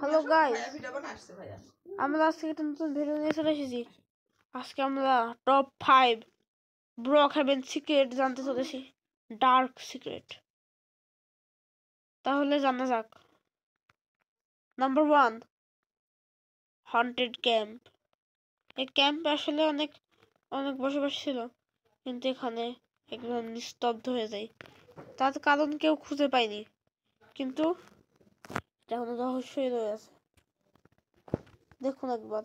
Hello guys, আমরা আজকে একটা নতুন ভিডিও নিয়ে চলে এসেছি। আজকে আমরা টপ 5 ব্রকহ্যাভেন সিক্রেট জানতে চলেছি, ডার্ক সিক্রেট। তাহলে জানা যাক। Number 1, haunted camp. এই ক্যাম্পে আসলে অনেক বসবাস ছিল, কিন্তু এখানে একদম নিস্তব্ধ হয়ে যায়। তার কারণ কেউ খুঁজে পায়নি, কিন্তু এটা কোনো রহস্যই রয়ে আছে। দেখুন একবার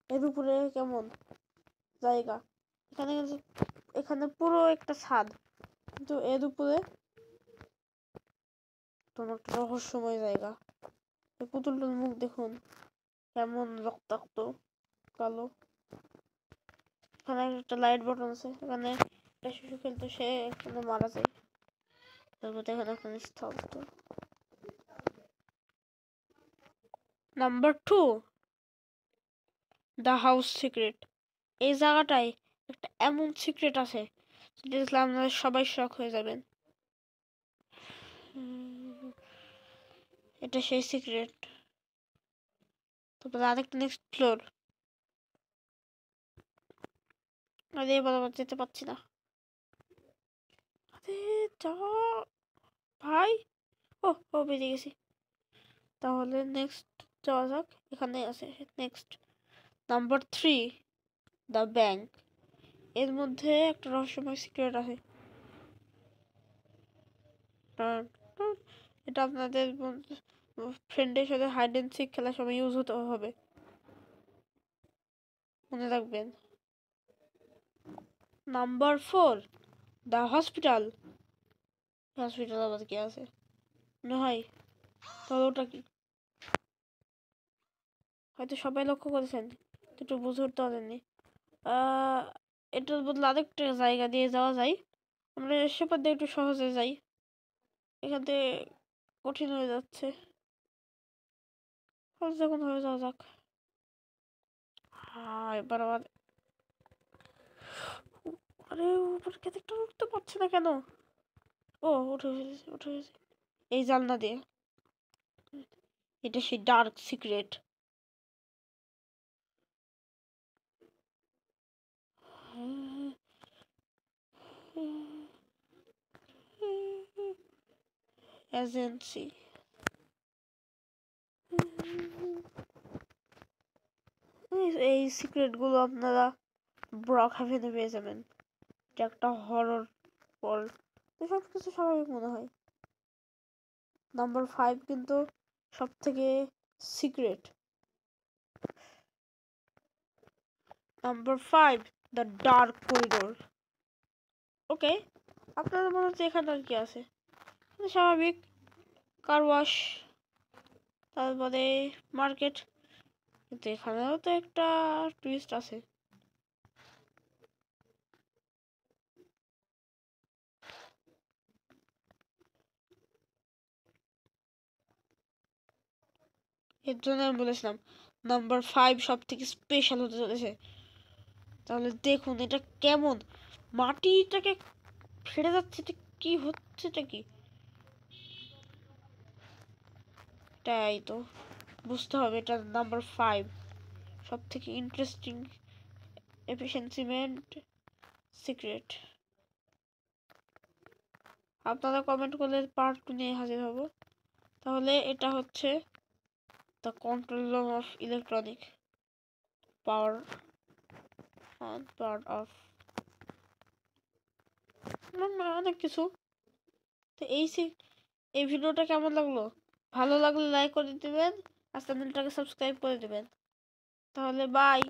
এর উপরে কেমন জায়গা। এখানে পুরো একটা ছাদ, কিন্তু এর উপরে তোমার একটা রহস্যময় জায়গা। এই পুতুলটার মুখ দেখুন, কেমন রক্তাক্ত কালো। এখানে একটা লাইট বাটন আছে, এখানে একটা শিশু খেলতো, সে এখানে মারা যায়। তারপরে এখানে একটা স্তব্ধ। Number 2, the house secret. এই জায়গাটায় একটা এমন সিক্রেট আছে, দেখলে আপনারা সবাই শক হয়ে যাবেন। এটা সেই সিক্রেট। তারপরে আরেকটা নেক্সট ফ্লোর। আরে এবার আবার যেতে পারছি না। আরে যা ভাই, ও বেরিয়ে গেছি। তাহলে নেক্সট যাওয়া যাক। এখানে আছে নেক্সট নাম্বার 3, দ্য ব্যাংক। এর মধ্যে একটা রহস্যময় সিক্রেট আছে। এটা আপনাদের ফ্রেন্ডের সাথে হাইড এন্ড সিক খেলার সময় ইউজ হতে হবে, মনে রাখবেন। Number 4, the hospital. হসপিটাল আবার কি আছে না হয়, তাহলে ওটা কি? হয়তো সবাই লক্ষ্য করেছেন, একটু বুঝে উঠতে পারেননি। এটার বদলে আরেকটা জায়গা দিয়ে যাওয়া যায়। আমরা সেপার দিয়ে একটু সহজে যাই, এখান থেকে কঠিন হয়ে যাচ্ছে। যখন হয়ে যাওয়া যাক। এবার আবার আরে উপরে কেতটা উঠতে পারছে না কেন? উঠে গেছে এই জানলা দিয়ে। এটা সেই ডার্ক সিক্রেট। এজেন্সি। এই সিক্রেট গুলো আপনারা ব্রকহ্যাভেনে পেয়ে যাবেন। এটা একটা হরর ওয়ার্ল্ড, সব কিছু স্বাভাবিক মনে হয়। নাম্বার 5 কিন্তু সব থেকে secret. Number 5, the dark corridor. Okay, আপনাদের মনে হচ্ছে এখানে আর কি আছে? স্বাভাবিক কার ওয়াশ, তারপরে মার্কেট, কিন্তু এখানেও তো একটা টুইস্ট আছে। এর জন্য আমি বলেছিলাম নাম্বার 5 সব থেকে স্পেশাল হতে চলেছে। তাহলে দেখুন এটা কেমন, মাটিটাকে ফেড়ে যাচ্ছে, এটা কি হচ্ছে, এটা কি? এটাই তো বুঝতে হবে। এটা নাম্বার 5 সব থেকে ইন্টারেস্টিং এফিসিয়েন্সিমেন্ট সিক্রেট। আপনারা কমেন্ট করলে পার্ট 2 নিয়ে হাজির হব। তাহলে এটা হচ্ছে the control room of electronic power on power of, অনেক কিছু। তো এই ভিডিওটা কেমন লাগলো? ভালো লাগলে লাইক করে দিবেন আর চ্যানেলটাকে সাবস্ক্রাইব করে দিবেন। তাহলে বাই।